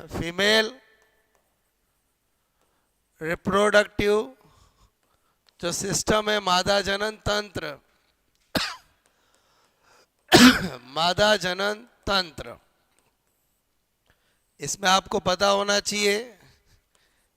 Female reproductive जो system है, मादा जनन तंत्र, मादा जनन तंत्र, इसमें आपको पता होना चाहिए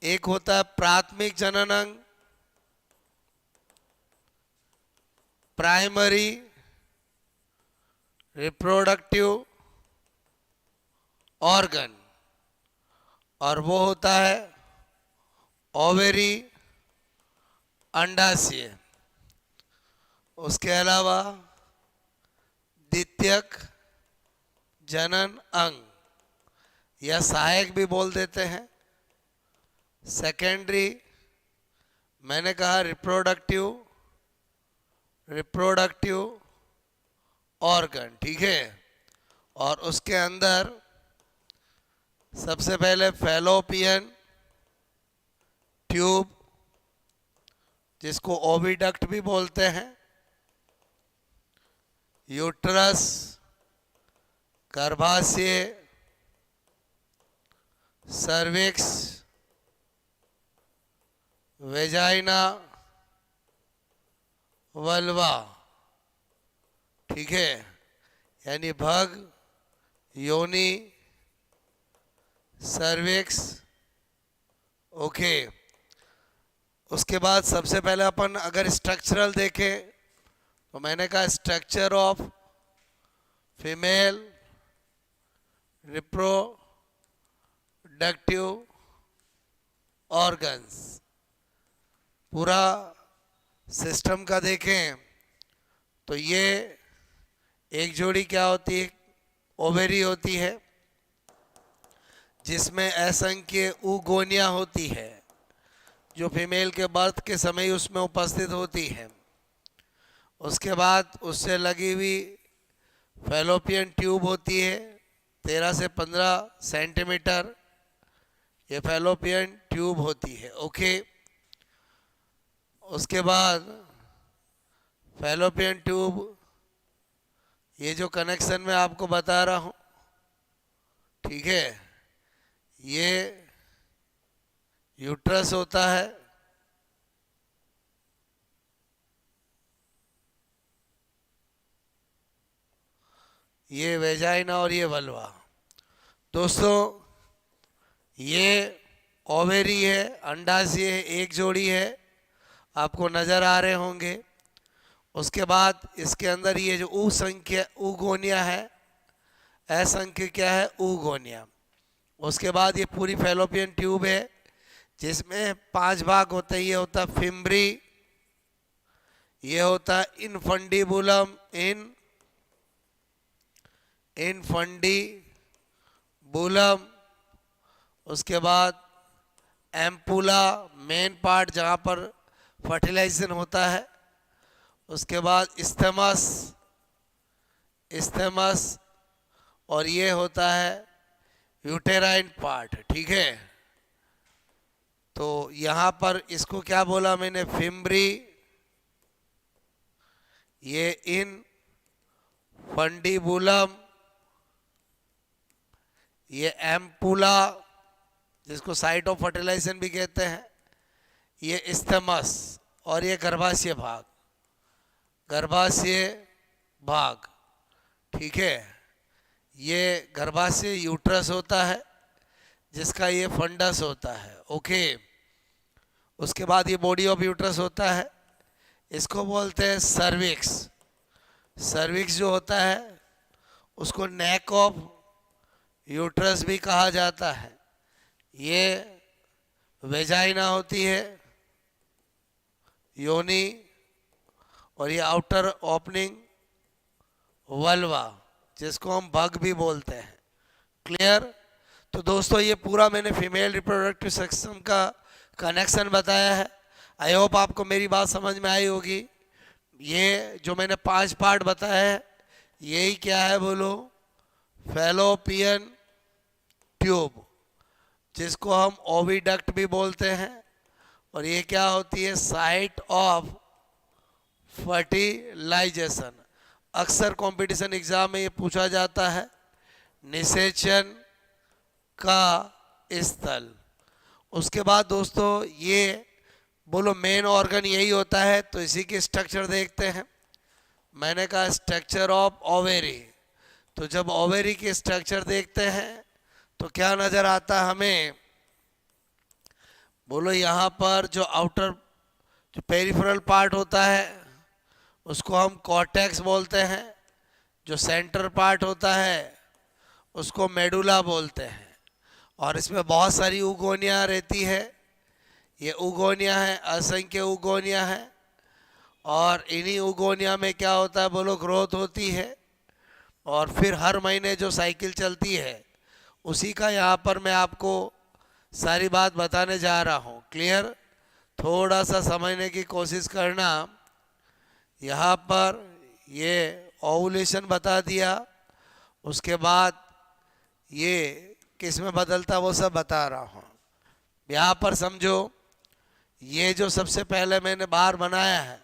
एक होता है प्राथमिक जनन अंग, प्राइमरी रिप्रोडक्टिव ऑर्गन, और वो होता है ओवेरी, अंडाशय। उसके अलावा द्वितीयक जनन अंग या सहायक भी बोल देते हैं, सेकेंडरी, मैंने कहा रिप्रोडक्टिव ऑर्गन, ठीक है। और उसके अंदर सबसे पहले फैलोपियन ट्यूब, जिसको ओविडक्ट भी बोलते हैं, यूट्रस, गर्भाशय, सर्विक्स, वेजाइना, वल्वा, ठीक है, यानी भग, योनि, सर्विक्स, ओके। उसके बाद सबसे पहले अपन अगर स्ट्रक्चरल देखें तो मैंने कहा structure of female reproductive organs, पूरा सिस्टम का देखें तो ये एक जोड़ी क्या होती है, ओवेरी होती है, जिसमें असंख्य oogonia होती है जो फीमेल के बर्थ के समय उसमें उपस्थित होती है। उसके बाद उससे लगी हुई फैलोपियन ट्यूब होती है 13 से 15 सेंटीमीटर, ये फैलोपियन ट्यूब होती है, ओके। उसके बाद फैलोपियन ट्यूब, ये जो कनेक्शन मैं आपको बता रहा हूँ, ठीक है, ये यूट्रस होता है, ये वेजाइना और ये वल्वा। दोस्तों ये ओवेरी है, अंडाशय है, एक जोड़ी है, आपको नजर आ रहे होंगे। उसके बाद इसके अंदर ये जो oogonia है, असंख्य क्या है, oogonia। उसके बाद ये पूरी फैलोपियन ट्यूब है जिसमें 5 भाग होते हैं। ये होता है फिम्ब्री, ये होता है इनफंडिबुलम, इनफंडिबुलम। उसके बाद एम्पुला, मेन पार्ट जहाँ पर फर्टिलाइजेशन होता है। उसके बाद इस्थेमस, और ये होता है यूटेराइन पार्ट, ठीक है। तो यहाँ पर इसको क्या बोला मैंने, फिम्ब्री, ये इनफंडिबुलम, ये एम्पुला जिसको साइट ऑफ फर्टिलाइजेशन भी कहते हैं, ये इस्थेमस, और ये गर्भाशय भाग, ठीक है। ये गर्भाशय यूट्रस होता है जिसका ये फंडस होता है, ओके। उसके बाद ये बॉडी ऑफ यूट्रस होता है, इसको बोलते हैं सर्विक्स। सर्विक्स जो होता है उसको नेक ऑफ यूट्रस भी कहा जाता है। ये वेजाइना होती है, योनि, और ये आउटर ओपनिंग वल्वा, जिसको हम भग भी बोलते हैं, क्लियर। तो दोस्तों ये पूरा मैंने फीमेल रिप्रोडक्टिव सिस्टम का कनेक्शन बताया है। आई होप आपको मेरी बात समझ में आई होगी। ये जो मैंने 5 पार्ट बताया है, यही क्या है बोलो, फैलोपियन ट्यूब, जिसको हम ओविडक्ट भी बोलते हैं, और ये क्या होती है, साइट ऑफ फर्टिलाइजेशन। अक्सर कंपटीशन एग्जाम में ये पूछा जाता है, निषेचन का स्थल। उसके बाद दोस्तों ये बोलो मेन ऑर्गन यही होता है, तो इसी की स्ट्रक्चर देखते हैं। मैंने कहा स्ट्रक्चर ऑफ ओवेरी, तो जब ओवेरी की स्ट्रक्चर देखते हैं तो क्या नजर आता है हमें, बोलो यहाँ पर जो आउटर जो पेरिफेरल पार्ट होता है उसको हम कॉर्टेक्स बोलते हैं, जो सेंटर पार्ट होता है उसको मेडुला बोलते हैं, और इसमें बहुत सारी उगोनियाँ रहती है। ये उगोनियाँ है, असंख्य उगोनियाँ है, और इन्हीं उगोनिया में क्या होता है बोलो ग्रोथ होती है, और फिर हर महीने जो साइकिल चलती है उसी का यहाँ पर मैं आपको सारी बात बताने जा रहा हूँ। क्लियर? थोड़ा सा समझने की कोशिश करना। यहाँ पर ये ओवुलेशन बता दिया, उसके बाद ये किस में बदलता वो सब बता रहा हूँ। यहाँ पर समझो, ये जो सबसे पहले मैंने बार बनाया है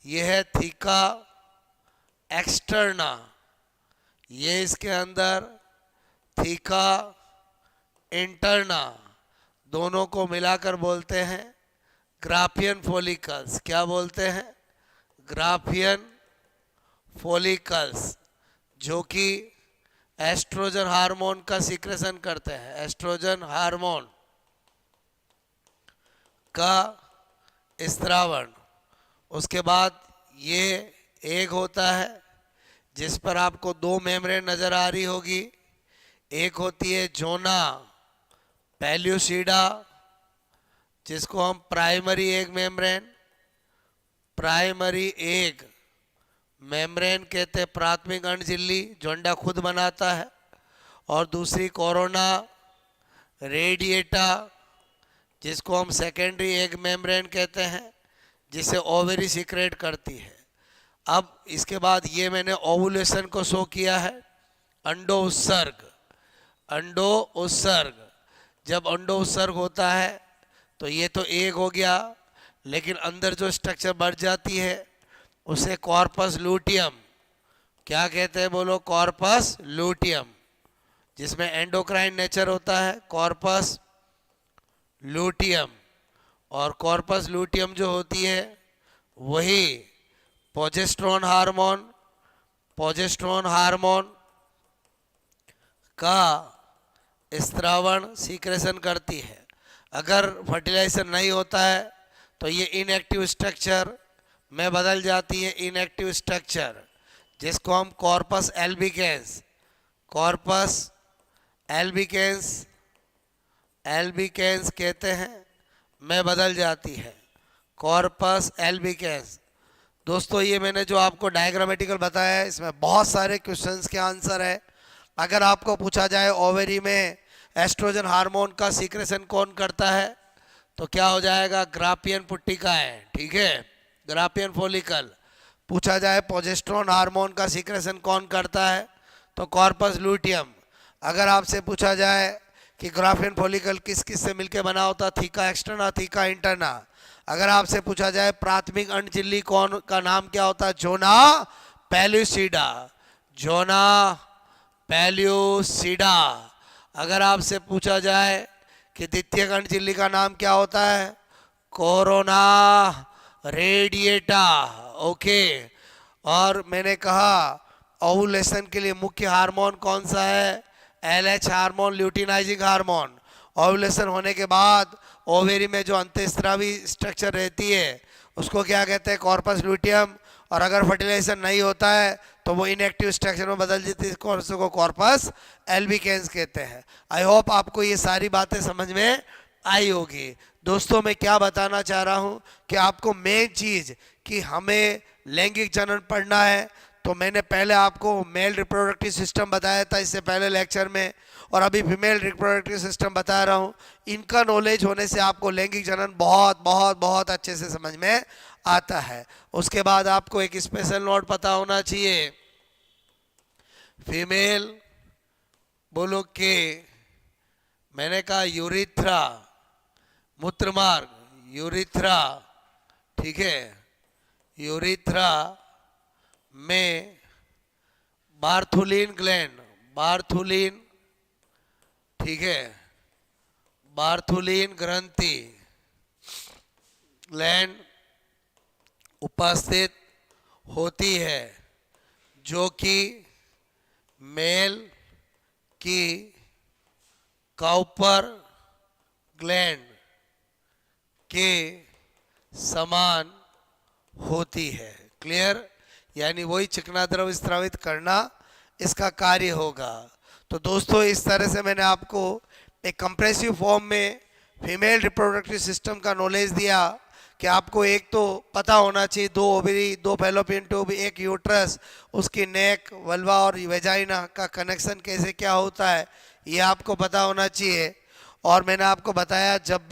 ये है थीका एक्सटर्ना, ये इसके अंदर थीका इंटरना, दोनों को मिलाकर बोलते हैं ग्राफियन फॉलिकल्स। क्या बोलते हैं? ग्राफियन फॉलिकल्स, जो कि एस्ट्रोजन हार्मोन का सीक्रेशन करते हैं, एस्ट्रोजन हार्मोन का स्त्रावण। उसके बाद ये एग होता है जिस पर आपको दो मेम्ब्रेन नजर आ रही होगी। एक होती है जोना पेल्यूसिडा, जिसको हम primary egg membrane, primary egg membrane कहते हैं, प्राथमिक अंड झिल्ली जो अंडा खुद बनाता है। और दूसरी कोरोना रेडिएटा, जिसको हम सेकेंडरी एग मेम्ब्रेन कहते हैं, जिसे ओवेरी सीक्रेट करती है। अब इसके बाद ये मैंने ओवुलेशन को शो किया है। अंडो उत्सर्ग, अंडो उत्सर्ग, जब अंडो उत्सर्ग होता है तो ये तो एग हो गया, लेकिन अंदर जो स्ट्रक्चर बढ़ जाती है उसे कॉर्पस लूटियम, क्या कहते हैं बोलो? कॉर्पस लूटियम, जिसमें एंडोक्राइन नेचर होता है, कॉर्पस लूटियम। और कॉर्पस लूटियम जो होती है वही प्रोजेस्टेरोन हार्मोन, प्रोजेस्टेरोन हार्मोन का स्त्रावण सीक्रेशन करती है। अगर फर्टिलाइजेशन नहीं होता है तो ये इनएक्टिव स्ट्रक्चर में बदल जाती है, इनएक्टिव स्ट्रक्चर, जिसको हम corpus albicans, corpus albicans, albicans कहते हैं, में बदल जाती है, कॉर्पस एल्बिकेंस। दोस्तों ये मैंने जो आपको डायग्रामेटिकल बताया है इसमें बहुत सारे क्वेश्चंस के आंसर है। अगर आपको पूछा जाए ओवेरी में एस्ट्रोजन हार्मोन का सीक्रेशन कौन करता है तो क्या हो जाएगा? ग्राफियन पुट्टिका है, ठीक है, ग्राफियन फॉलिकल। पूछा जाए प्रोजेस्टेरोन हार्मोन का सीक्रेशन कौन करता है तो कॉर्पस लूटियम। अगर आपसे पूछा जाए कि ग्राफियन फॉलिकल किस किस से मिलकर बना होता, थीका एक्सटर्ना, थीका इंटरना। अगर आपसे पूछा जाए प्राथमिक अंड झिल्ली कौन का नाम क्या होता है, जोना पेल्यूसिडा, जोना पेल्यूसिडा। अगर आपसे पूछा जाए कि द्वितीयक अंड झिल्ली का नाम क्या होता है, कोरोना रेडिएटा, ओके। और मैंने कहा ओवुलेशन के लिए मुख्य हार्मोन कौन सा है? LH hormone, luteinizing hormone. Ovulation होने के बाद ओवेरी में जो अंतःस्रावी स्ट्रक्चर रहती है उसको क्या कहते हैं? Corpus luteum. और अगर फर्टिलाइजेशन नहीं होता है तो वो इनएक्टिव स्ट्रक्चर में बदल जाती है, को कॉर्पस एल्बिकेंस कहते हैं। आई होप आपको ये सारी बातें समझ में आई होगी। दोस्तों मैं क्या बताना चाह रहा हूँ कि आपको मेन चीज़ कि हमें लैंगिक जनन पढ़ना है, तो मैंने पहले आपको मेल रिप्रोडक्टिव सिस्टम बताया था इससे पहले लेक्चर में, और अभी फीमेल रिप्रोडक्टिव सिस्टम बता रहा हूँ। इनका नॉलेज होने से आपको लैंगिक जनन बहुत बहुत बहुत अच्छे से समझ में आता है। उसके बाद आपको एक स्पेशल नोट पता होना चाहिए, फीमेल बोलो के, मैंने कहा यूरिथ्रा, मूत्रमार्ग, यूरिथ्रा, ठीक है, यूरिथ्रा में बार्थुलिन ग्लैंड, बार्थुलिन, ठीक है। बार्थुलिन ग्रंथि ग्लैंड उपस्थित होती है जो कि मेल की काउपर ग्लैंड के समान होती है। क्लियर? यानी वही चिकना द्रव स्रावित करना इसका कार्य होगा। तो दोस्तों इस तरह से मैंने आपको एक कंप्रेसिव फॉर्म में फीमेल रिप्रोडक्टिव सिस्टम का नॉलेज दिया कि आपको एक तो पता होना चाहिए 2 ओवरी, 2 फैलोपियन ट्यूब, 1 यूट्रस, उसकी नेक, वल्वा और वेजाइना का कनेक्शन कैसे क्या होता है ये आपको पता होना चाहिए। और मैंने आपको बताया जब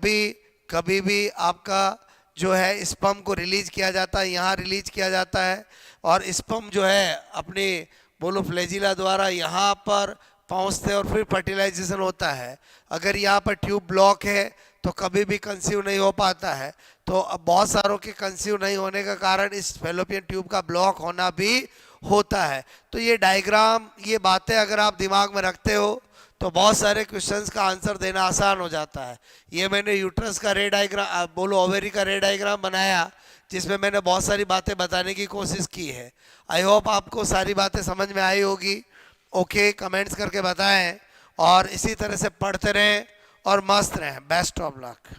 भी कभी भी आपका जो है स्पर्म को रिलीज किया जाता है, यहाँ रिलीज किया जाता है और स्पर्म जो है अपनी बोलो फ्लैजिला द्वारा यहाँ पर पहुँचते और फिर फर्टिलाइजेशन होता है। अगर यहाँ पर ट्यूब ब्लॉक है तो कभी भी कंसीव नहीं हो पाता है। तो अब बहुत सारों के कंसीव नहीं होने का कारण इस फैलोपियन ट्यूब का ब्लॉक होना भी होता है। तो ये डायग्राम, ये बातें अगर आप दिमाग में रखते हो तो बहुत सारे क्वेश्चंस का आंसर देना आसान हो जाता है। ये मैंने यूट्रस का रे डायग्राम, बोलो ओवेरी का रे डायग्राम बनाया जिसमें मैंने बहुत सारी बातें बताने की कोशिश की है। आई होप आपको सारी बातें समझ में आई होगी। ओके, कमेंट्स करके बताएं और इसी तरह से पढ़ते रहें और मस्त रहें। Best of luck.